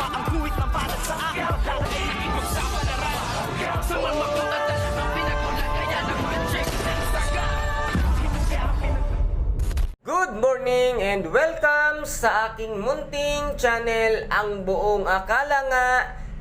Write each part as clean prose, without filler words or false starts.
ang kuwit ng balat sa akin. Lahat ay ipagsapalaran sa mga makot at talagang pinagulan. Kaya nag-magic ng saga. Good morning and welcome sa aking munting channel. Ang buong akala nga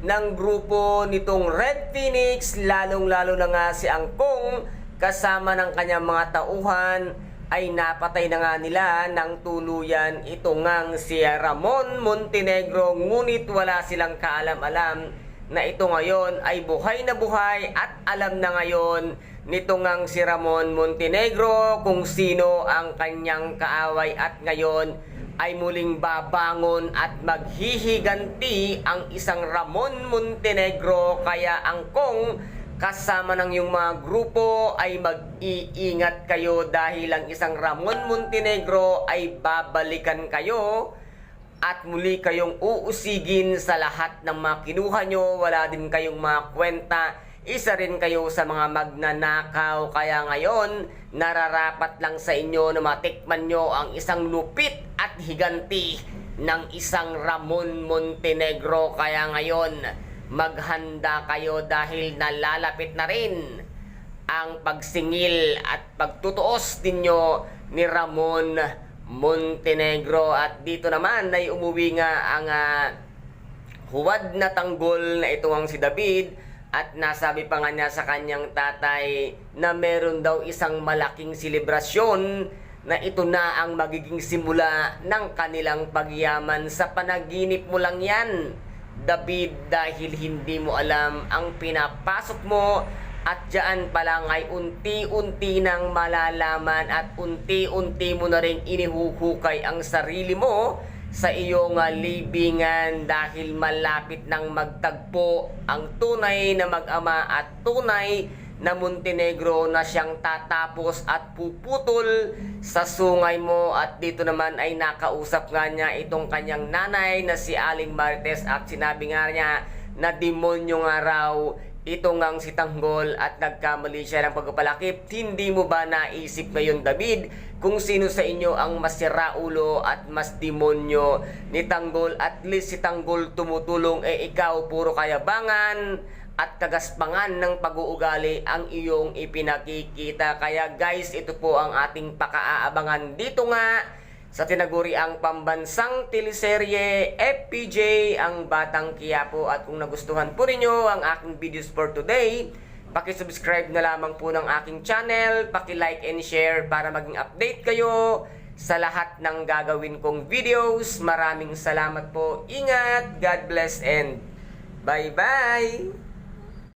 ng grupo nitong Red Phoenix, lalong-lalo na nga si Angkong kasama ng kanyang mga tauhan, ay napatay na nga nila ng tuluyan ito ngang si Ramon Montenegro. Ngunit wala silang kaalam-alam na ito ngayon ay buhay na buhay at alam na ngayon nito ngang si Ramon Montenegro kung sino ang kanyang kaaway, at ngayon ay muling babangon at maghihiganti ang isang Ramon Montenegro. Kaya Angkong, kasama ng iyong mga grupo ay mag-iingat kayo dahil ang isang Ramon Montenegro ay babalikan kayo at muli kayong uusigin sa lahat ng mga kinuha nyo. Wala din kayong mga kwenta, isa rin kayo sa mga magnanakaw. Kaya ngayon, nararapat lang sa inyo na matikman nyo ang isang lupit at higanti ng isang Ramon Montenegro. Kaya ngayon, maghanda kayo dahil nalalapit na rin ang pagsingil at pagtutuos ninyo ni Ramon Montenegro. At dito naman ay umuwi nga ang huwad na tanggol na ito ang si David, at nasabi pa nga niya sa kanyang tatay na meron daw isang malaking selebrasyon na ito na ang magiging simula ng kanilang pagyaman. Sa panaginip mo lang yan, David, dahil hindi mo alam ang pinapasok mo, at diyan pa lang ay unti-unti nang malalaman at unti-unti mo na rin inihuhukay ang sarili mo sa iyong libingan, dahil malapit nang magtagpo ang tunay na mag-ama at tunay na Montenegro na siyang tatapos at puputol sa sungay mo. At dito naman ay nakausap nga niya itong kanyang nanay na si Aling Marites, at sinabi nga niya na demonyo nga raw ito ngang si Tanggol at nagkamali siya ng pagpapalakip. Hindi mo ba naisip ngayon, David, kung sino sa inyo ang mas siraulo at mas demonyo ni Tanggol? At least si Tanggol tumutulong, ikaw puro kayabangan at kagaspangan ng pag-uugali ang iyong ipinakikita. Kaya guys, ito po ang ating pakaaabangan dito nga sa tinaguriang pambansang teleserye FPJ, ang Batang Quiapo. At kung nagustuhan po ninyo ang aking videos for today, paki-subscribe na lamang po ng aking channel, paki-like and share para maging update kayo sa lahat ng gagawin kong videos. Maraming salamat po. Ingat, God bless, and bye-bye!